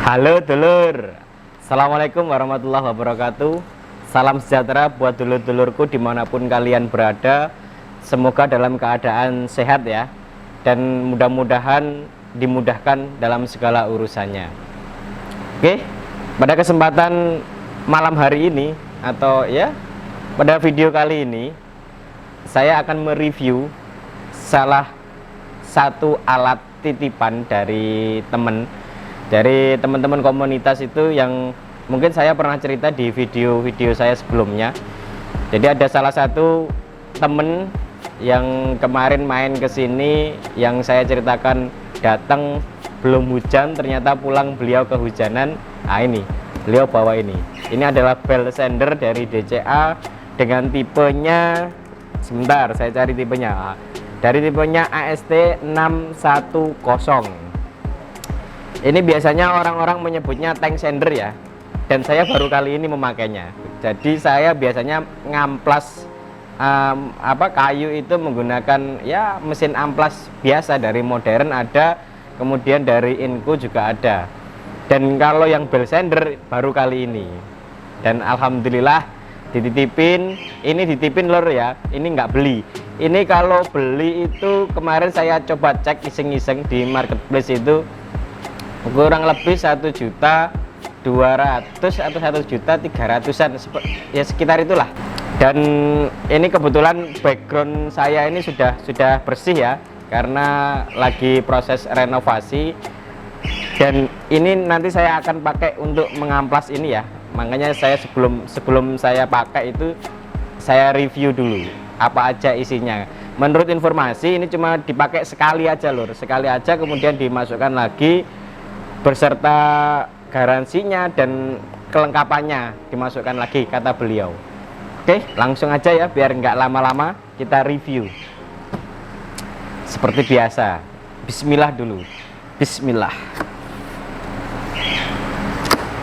Halo dulur, Assalamualaikum warahmatullahi wabarakatuh. Salam sejahtera buat dulur-dulurku dimanapun kalian berada. Semoga dalam keadaan sehat ya, dan mudah-mudahan dimudahkan dalam segala urusannya. Oke, pada kesempatan malam hari ini atau ya pada video kali ini saya akan mereview salah satu alat titipan dari teman-teman komunitas itu yang mungkin saya pernah cerita di video-video saya sebelumnya. Jadi ada salah satu temen yang kemarin main ke sini yang saya ceritakan, datang belum hujan, ternyata pulang beliau kehujanan. Nah ini beliau bawa ini adalah bell sander dari DCA dengan tipenya, sebentar saya cari tipenya, dari tipenya AST 610. Ini biasanya orang-orang menyebutnya tank sander ya, dan saya baru kali ini memakainya. Jadi saya biasanya ngamplas kayu itu menggunakan ya mesin amplas biasa, dari modern ada, kemudian dari Inco juga ada. Dan kalau yang bell sander baru kali ini, dan alhamdulillah dititipin. Ini dititipin lor ya, ini nggak beli. Ini kalau beli itu kemarin saya coba cek iseng-iseng di marketplace itu kurang lebih 1.200.000 atau 1.300.000-an ya, sekitar itulah. Dan ini kebetulan background saya ini sudah bersih ya, karena lagi proses renovasi, dan ini nanti saya akan pakai untuk mengamplas ini ya. Makanya saya sebelum saya pakai itu saya review dulu apa aja isinya. Menurut informasi ini cuma dipakai sekali aja lur, sekali aja, kemudian dimasukkan lagi beserta garansinya dan kelengkapannya dimasukkan lagi, kata beliau. Oke, langsung aja ya, biar nggak lama-lama kita review. Seperti biasa, bismillah dulu. Bismillah.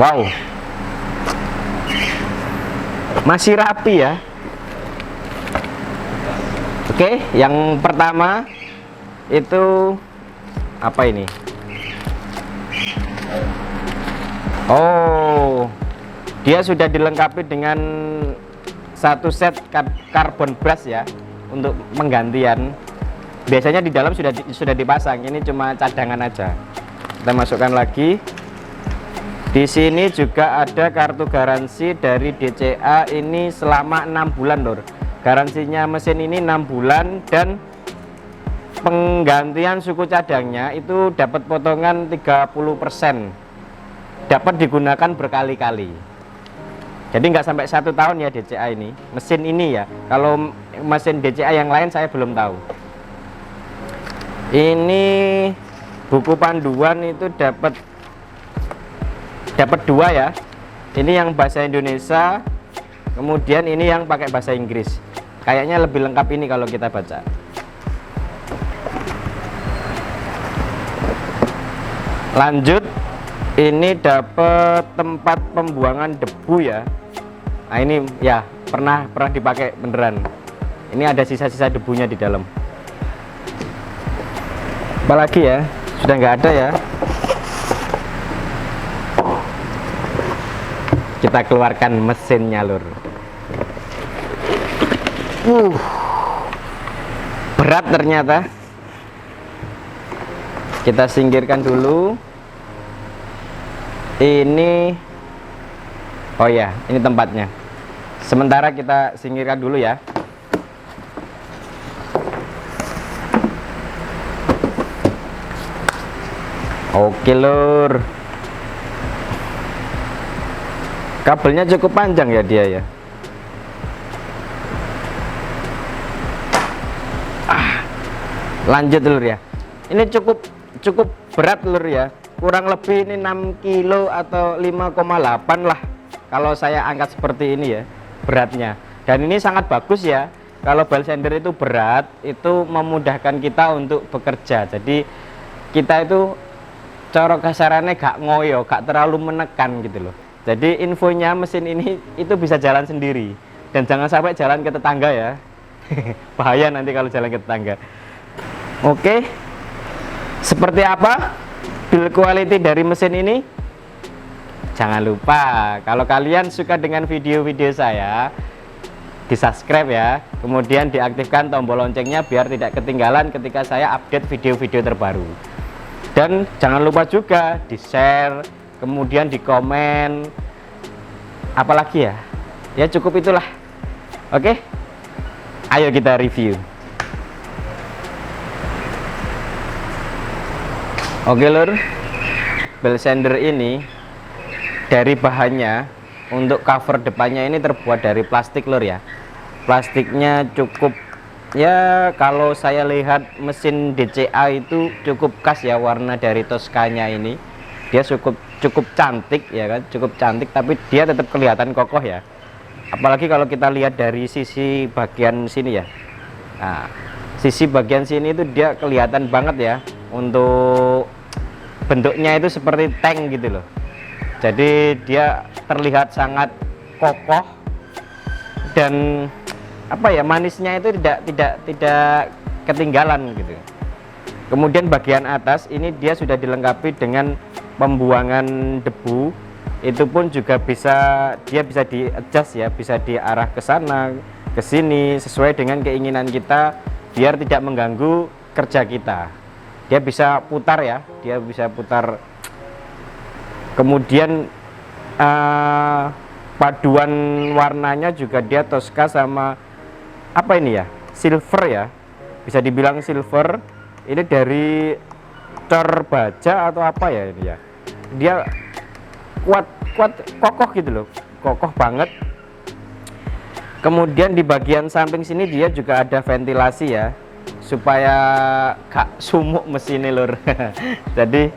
Wow, masih rapi ya. Oke, yang pertama itu apa ini? Oh, dia sudah dilengkapi dengan satu set carbon brush ya, untuk penggantian. Biasanya di dalam sudah dipasang, ini cuma cadangan aja. Kita masukkan lagi. Di sini juga ada kartu garansi dari DCA, ini selama 6 bulan lor. Garansinya mesin ini 6 bulan, dan penggantian suku cadangnya itu dapat potongan 30%. Dapat digunakan berkali-kali. Jadi nggak sampai 1 tahun ya DCA ini, mesin ini ya. Kalau mesin DCA yang lain saya belum tahu. Ini buku panduan itu dapat 2 ya. Ini yang bahasa Indonesia, kemudian ini yang pakai bahasa Inggris. Kayaknya lebih lengkap ini kalau kita baca. Lanjut, ini dapat tempat pembuangan debu ya. Nah ini ya pernah dipakai beneran. Ini ada sisa-sisa debunya di dalam. Apalagi ya, sudah nggak ada ya. Kita keluarkan mesinnya lur. Berat ternyata. Kita singkirkan dulu. Ini, oh ya, ini tempatnya. Sementara kita singkirkan dulu ya. Oke lur, kabelnya cukup panjang ya dia ya. Lanjut lur ya. Ini cukup berat lur ya. Kurang lebih ini 6 kilo atau 5,8 lah kalau saya angkat seperti ini ya beratnya. Dan ini sangat bagus ya, kalau bell sander itu berat, itu memudahkan kita untuk bekerja. Jadi kita itu cara kasarannya gak ngoyo, gak terlalu menekan gitu loh. Jadi infonya mesin ini itu bisa jalan sendiri, dan jangan sampai jalan ke tetangga ya. Bahaya nanti kalau jalan ke tetangga. Oke, seperti apa build quality dari mesin ini? jangan lupa kalau kalian suka dengan video-video saya, di subscribe ya, kemudian diaktifkan tombol loncengnya biar tidak ketinggalan ketika saya update video-video terbaru. Dan jangan lupa juga di share, kemudian di komen, apalagi ya cukup itulah. Oke, ayo kita review. Oke lur, bell sander ini dari bahannya untuk cover depannya ini terbuat dari plastik lur ya. Plastiknya cukup ya, kalau saya lihat mesin DCA itu cukup khas ya, warna dari Toscanya ini. Dia cukup cantik ya kan, cukup cantik, tapi dia tetap kelihatan kokoh ya. Apalagi kalau kita lihat dari sisi bagian sini ya. Nah, sisi bagian sini itu dia kelihatan banget ya, untuk bentuknya itu seperti tank gitu loh. Jadi dia terlihat sangat kokoh dan apa ya, manisnya itu tidak ketinggalan gitu. Kemudian bagian atas ini dia sudah dilengkapi dengan pembuangan debu. Itu pun juga dia bisa di adjust ya, bisa diarah ke sana ke sini sesuai dengan keinginan kita biar tidak mengganggu kerja kita. Dia bisa putar ya, dia bisa putar. Kemudian paduan warnanya juga dia Tosca sama apa ini ya, silver ya, bisa dibilang silver. Ini dari cor baja atau apa ya ini ya, dia kuat kokoh gitu loh, kokoh banget. Kemudian di bagian samping sini dia juga ada ventilasi ya, supaya gak sumuk mesinnya lur. Jadi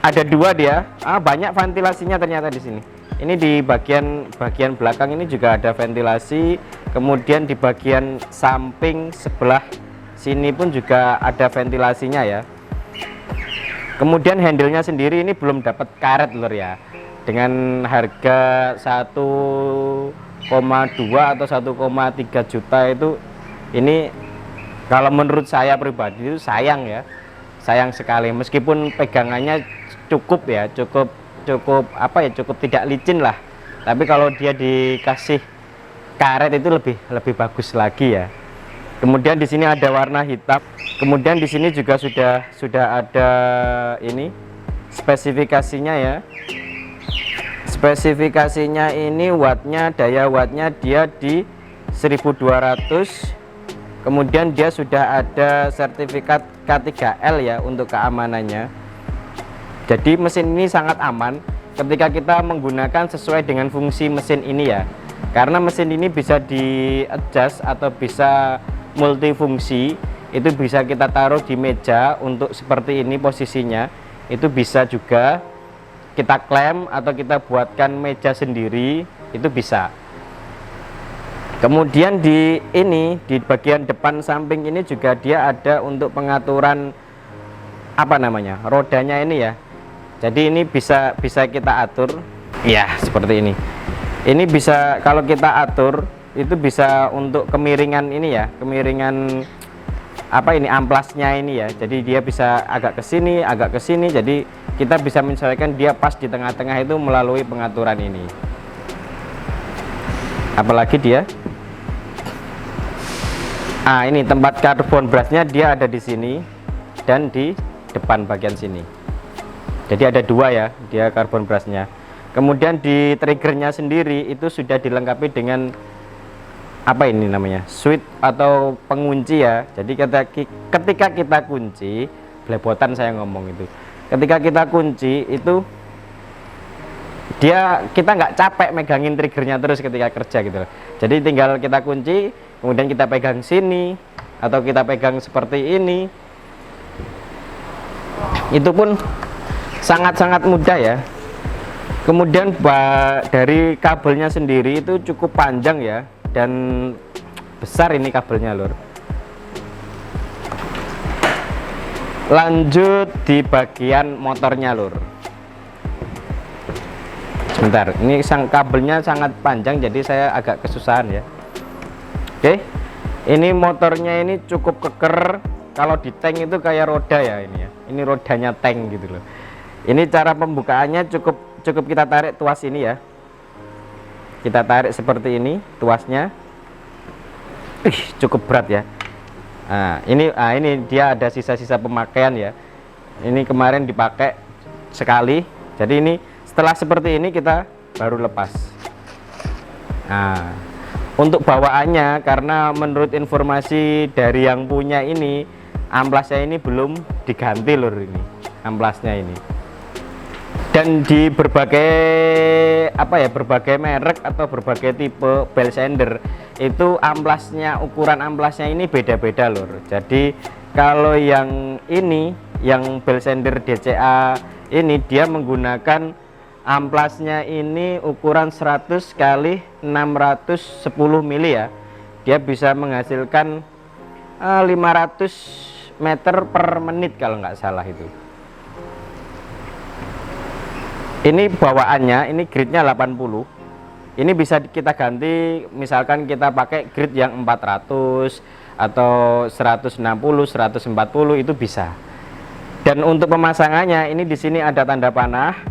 ada dua dia, banyak ventilasinya ternyata di sini. Ini di bagian belakang ini juga ada ventilasi. Kemudian di bagian samping sebelah sini pun juga ada ventilasinya ya. Kemudian handle-nya sendiri ini belum dapat karet lur ya. Dengan harga 1,2 atau 1,3 juta itu, ini kalau menurut saya pribadi itu sayang ya. Sayang sekali, meskipun pegangannya cukup ya, cukup apa ya, cukup tidak licin lah. Tapi kalau dia dikasih karet itu lebih bagus lagi ya. Kemudian di sini ada warna hitam. Kemudian di sini juga sudah ada ini spesifikasinya ya. Spesifikasinya ini wattnya, daya wattnya dia di 1200. Kemudian dia sudah ada sertifikat K3L ya untuk keamanannya. Jadi mesin ini sangat aman ketika kita menggunakan sesuai dengan fungsi mesin ini ya. Karena mesin ini bisa di adjust atau bisa multifungsi. Itu bisa kita taruh di meja untuk seperti ini posisinya. Itu bisa juga kita klem atau kita buatkan meja sendiri, itu bisa. Kemudian di bagian depan samping ini juga dia ada untuk pengaturan apa namanya, rodanya ini ya. Jadi ini bisa kita atur ya, seperti ini. Ini bisa kalau kita atur itu bisa untuk kemiringan ini ya, kemiringan apa ini, amplasnya ini ya. Jadi dia bisa agak ke sini, agak ke sini. Jadi kita bisa menyesuaikan dia pas di tengah-tengah itu melalui pengaturan ini. Apalagi dia ini tempat karbon brushnya dia ada di sini dan di depan bagian sini. Jadi ada dua ya dia karbon brushnya. Kemudian di triggernya sendiri itu sudah dilengkapi dengan apa ini namanya, switch atau pengunci ya. Jadi ketika kita kunci, belepotan saya ngomong itu, ketika kita kunci itu kita nggak capek megangin triggernya terus ketika kerja gitu loh. Jadi tinggal kita kunci, kemudian kita pegang sini atau kita pegang seperti ini, itu pun sangat-sangat mudah ya. Kemudian dari kabelnya sendiri itu cukup panjang ya, dan besar ini kabelnya lur. Lanjut di bagian motornya lur. Sebentar, ini kabelnya sangat panjang jadi saya agak kesusahan ya. Oke, ini motornya ini cukup keker. Kalau di tank itu kayak roda ya ini ya. Ini rodanya tank gitu loh. Ini cara pembukaannya cukup cukup kita tarik tuas ini ya, kita tarik seperti ini tuasnya. Cukup berat ya. Ini dia ada sisa-sisa pemakaian ya, ini kemarin dipakai sekali, jadi ini setelah seperti ini kita baru lepas. Nah, untuk bawaannya, karena menurut informasi dari yang punya ini, amplasnya ini belum diganti lur, ini amplasnya ini. Dan di berbagai berbagai merek atau berbagai tipe belt sander itu amplasnya, ukuran amplasnya ini beda-beda lur. Jadi kalau yang ini, yang belt sander DCA ini, dia menggunakan amplasnya ini ukuran 100 kali 610 mili ya. Dia bisa menghasilkan 500 meter per menit kalau nggak salah itu. Ini bawaannya, ini gridnya 80. Ini bisa kita ganti, misalkan kita pakai grid yang 400 atau 160, 140 itu bisa. Dan untuk pemasangannya, ini di sini ada tanda panah.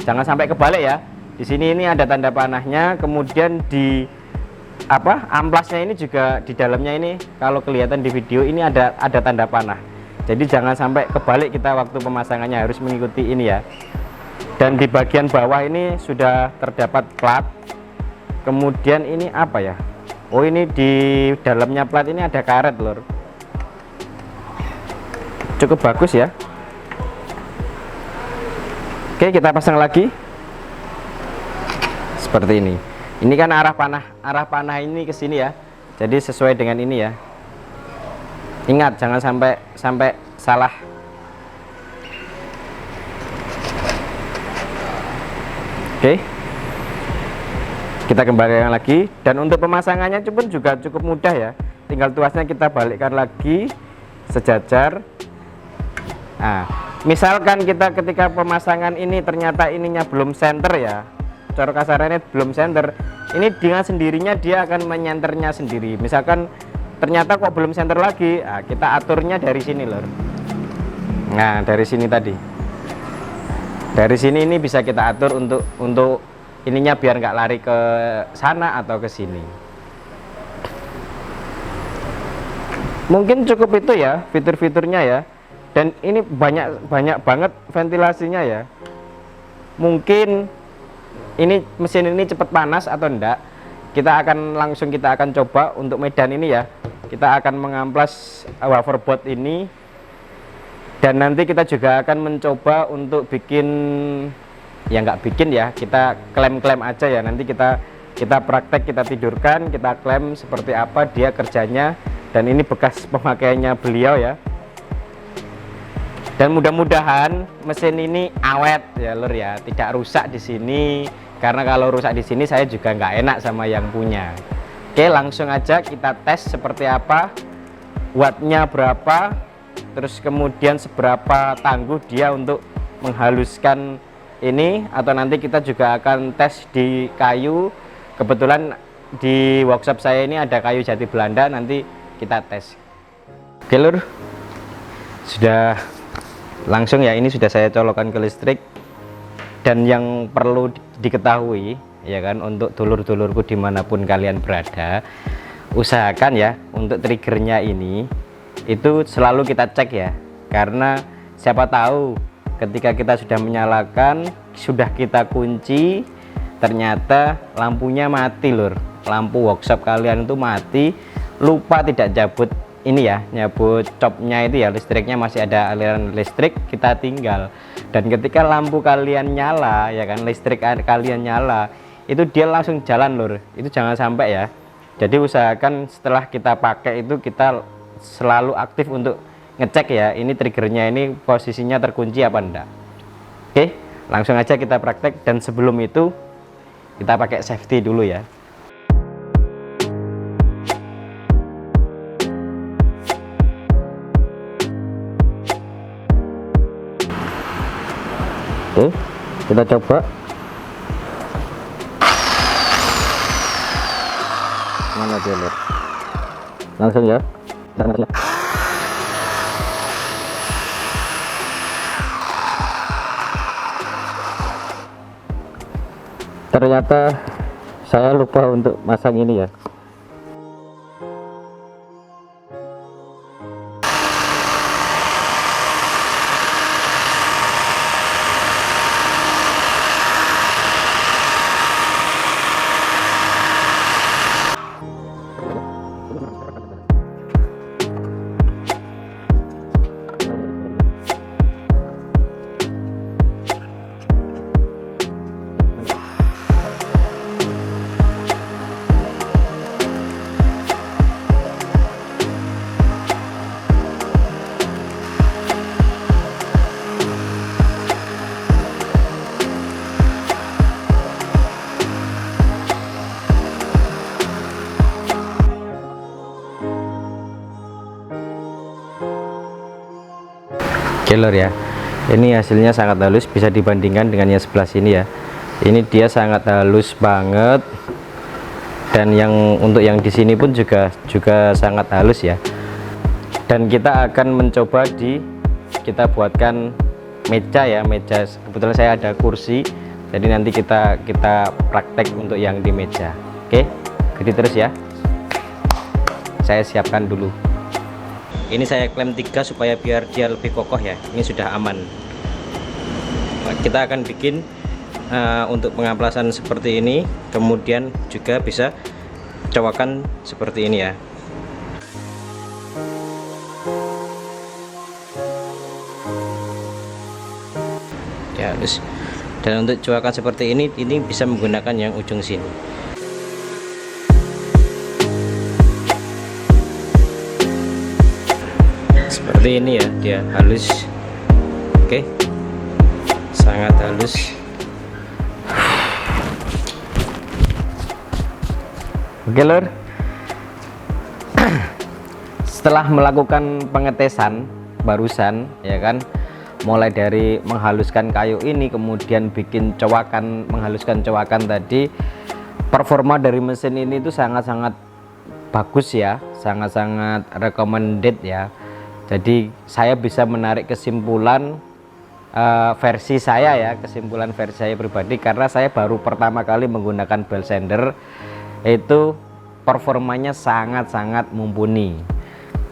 Jangan sampai kebalik ya. Di sini ini ada tanda panahnya, kemudian di amplasnya ini juga di dalamnya ini, kalau kelihatan di video ini ada tanda panah. Jadi jangan sampai kebalik kita waktu pemasangannya, harus mengikuti ini ya. Dan di bagian bawah ini sudah terdapat plat. Kemudian ini apa ya? Oh, ini di dalamnya plat ini ada karet lur. Cukup bagus ya. Oke, kita pasang lagi. Seperti ini. Ini kan arah panah ini ke sini ya. Jadi sesuai dengan ini ya. Ingat jangan sampai salah. Oke, kita kembalikan lagi. Dan untuk pemasangannya pun juga cukup mudah ya, tinggal tuasnya kita balikkan lagi sejajar. Nah, misalkan kita ketika pemasangan ini ternyata ininya belum center ya, cara kasarnya belum center, ini dengan sendirinya dia akan menyenternya sendiri. Misalkan ternyata kok belum center lagi, nah, kita aturnya dari sini lor. Nah, dari sini tadi. Dari sini ini bisa kita atur untuk ininya biar nggak lari ke sana atau ke sini. Mungkin cukup itu ya fitur-fiturnya ya. Dan ini banyak banget ventilasinya ya. Mungkin ini mesin ini cepat panas atau enggak. Kita akan coba untuk medan ini ya. Kita akan mengamplas hoverboard ini. Dan nanti kita juga akan mencoba untuk bikin, ya nggak bikin ya, kita klaim aja ya. Nanti kita praktek, kita tidurkan, kita klaim seperti apa dia kerjanya. Dan ini bekas pemakaiannya beliau ya. Dan mudah-mudahan mesin ini awet ya lur ya, tidak rusak di sini. Karena kalau rusak di sini saya juga nggak enak sama yang punya. Oke, langsung aja kita tes seperti apa, wattnya berapa, terus kemudian seberapa tangguh dia untuk menghaluskan ini. Atau nanti kita juga akan tes di kayu. Kebetulan di workshop saya ini ada kayu jati Belanda, nanti kita tes. Oke lur, sudah langsung ya, ini sudah saya colokkan ke listrik. Dan yang perlu diketahui ya kan, untuk dulur-dulurku dimanapun kalian berada, usahakan ya untuk triggernya ini itu selalu kita cek ya, karena siapa tahu ketika kita sudah menyalakan, sudah kita kunci, ternyata lampunya mati lur, lampu workshop kalian itu mati, lupa tidak cabut ini ya, nyabut copnya itu ya, listriknya masih ada aliran listrik, kita tinggal. Dan ketika lampu kalian nyala ya kan, listrik kalian nyala, itu dia langsung jalan lur, itu jangan sampai ya. Jadi usahakan setelah kita pakai itu kita selalu aktif untuk ngecek ya, ini triggernya ini posisinya terkunci apa enggak. Oke, langsung aja kita praktek. Dan sebelum itu kita pakai safety dulu ya. Oke, kita coba. Mana dia lur? Langsung ya. Ternyata saya lupa untuk masang ini ya. Oke lor ya, ini hasilnya sangat halus, bisa dibandingkan dengan yang sebelah sini ya. Ini dia sangat halus banget, dan yang untuk yang di sini pun juga sangat halus ya. Dan kita akan mencoba kita buatkan meja ya, meja. Kebetulan saya ada kursi, jadi nanti kita praktek untuk yang di meja. Oke, jadi terus ya, saya siapkan dulu. Ini saya klem 3 supaya biar dia lebih kokoh ya. Ini sudah aman. Kita akan bikin untuk pengamplasan seperti ini, kemudian juga bisa cowakan seperti ini ya. Ya, terus. Dan untuk cowakan seperti ini bisa menggunakan yang ujung sini. Seperti ini ya, dia halus. Oke, sangat halus. Oke lor, setelah melakukan pengetesan barusan ya kan, mulai dari menghaluskan kayu ini, kemudian bikin cowakan, menghaluskan cowakan tadi, performa dari mesin ini itu sangat-sangat bagus ya, sangat-sangat recommended ya. Jadi saya bisa menarik kesimpulan versi saya ya, kesimpulan versi saya pribadi, karena saya baru pertama kali menggunakan belt sander, itu performanya sangat-sangat mumpuni.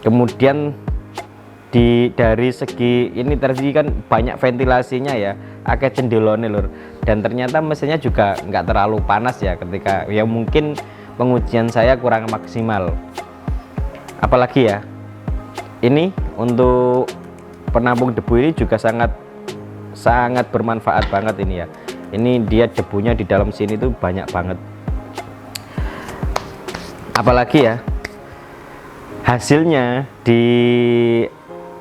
Kemudian dari segi ini tadi kan banyak ventilasinya ya, agak cendelone lur, dan ternyata mesinnya juga nggak terlalu panas ya, ketika ya mungkin pengujian saya kurang maksimal. Apalagi ya, ini untuk penampung debu ini juga sangat bermanfaat banget ini ya. Ini dia debunya di dalam sini tuh banyak banget. Apalagi ya, hasilnya di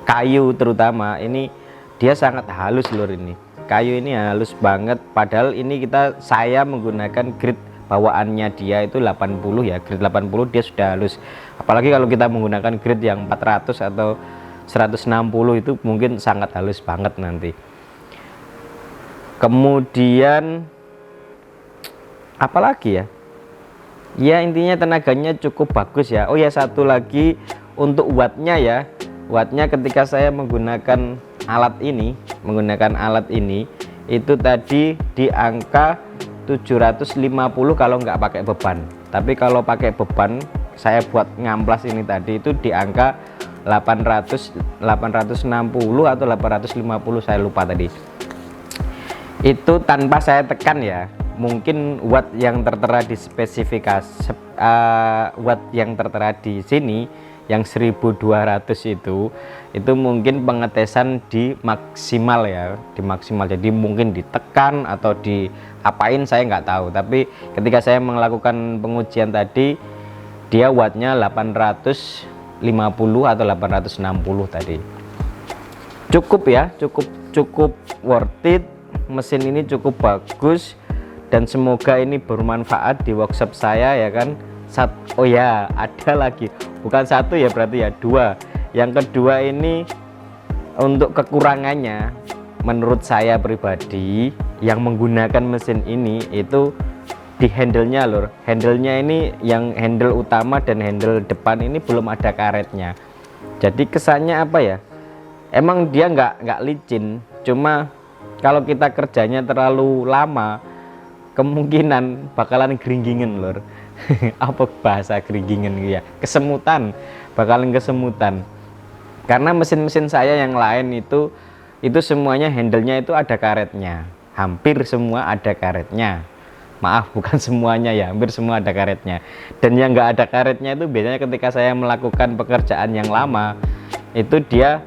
kayu terutama ini dia sangat halus lur. Ini kayu ini halus banget, padahal ini saya menggunakan grade bawaannya dia itu 80 ya, grade 80 dia sudah halus. Apalagi kalau kita menggunakan grade yang 400 atau 160 itu mungkin sangat halus banget nanti. Kemudian apalagi ya, ya intinya tenaganya cukup bagus ya. Oh ya, satu lagi untuk wattnya ya, wattnya ketika saya menggunakan alat ini itu tadi di angka 750 kalau nggak pakai beban. Tapi kalau pakai beban, saya buat ngamplas ini tadi itu di angka 860 atau 850, saya lupa tadi. Itu tanpa saya tekan ya. Mungkin watt yang tertera di spesifikasi watt yang tertera di sini yang 1200 itu mungkin pengetesan di maksimal ya, di maksimal. Jadi mungkin ditekan atau diapain saya nggak tahu, tapi ketika saya melakukan pengujian tadi dia wattnya 850 atau 860 tadi. Cukup ya, cukup worth it. Mesin ini cukup bagus dan semoga ini bermanfaat di workshop saya ya kan. Oh ya, ada lagi, bukan satu ya, berarti ya dua. Yang kedua ini untuk kekurangannya menurut saya pribadi yang menggunakan mesin ini itu di handle-nya lur. Handle-nya ini yang handle utama dan handle depan ini belum ada karetnya. Jadi kesannya apa ya, emang dia nggak licin, cuma kalau kita kerjanya terlalu lama kemungkinan bakalan geringgingen lur. Apa bahasa geringgingen ya? Kesemutan, bakalan kesemutan. Karena mesin-mesin saya yang lain itu semuanya handle-nya itu ada karetnya. Hampir semua ada karetnya. Maaf, bukan semuanya ya, hampir semua ada karetnya. Dan yang nggak ada karetnya itu biasanya ketika saya melakukan pekerjaan yang lama, itu dia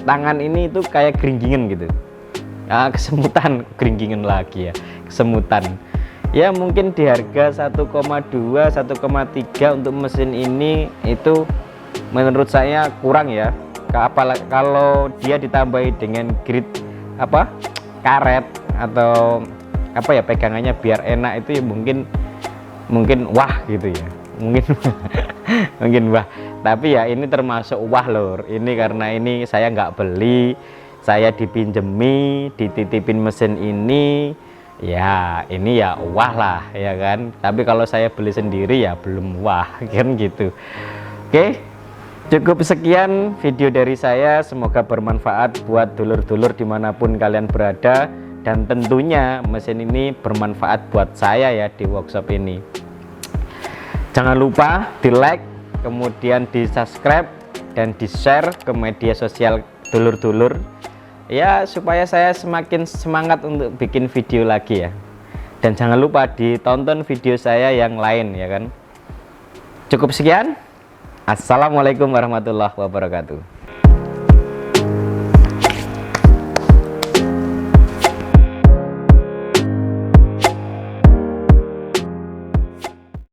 tangan ini itu kayak geringgingen gitu. Kesemutan, geringgingen lagi ya, kesemutan. Ya mungkin di harga 1,2 1,3 untuk mesin ini itu menurut saya kurang ya. Kalau dia ditambahi dengan grid karet atau pegangannya biar enak, itu ya mungkin wah gitu ya, mungkin wah. Tapi ya ini termasuk wah lur, ini karena ini saya nggak beli, saya dipinjemi, dititipin mesin ini ya, ini ya wah lah ya kan. Tapi kalau saya beli sendiri ya belum wah kan gitu. Oke, cukup sekian video dari saya, semoga bermanfaat buat dulur-dulur dimanapun kalian berada. Dan tentunya mesin ini bermanfaat buat saya ya di workshop ini. Jangan lupa di like, kemudian di subscribe dan di share ke media sosial dulur-dulur ya, supaya saya semakin semangat untuk bikin video lagi ya. Dan jangan lupa ditonton video saya yang lain ya kan. Cukup sekian. Assalamualaikum warahmatullahi wabarakatuh.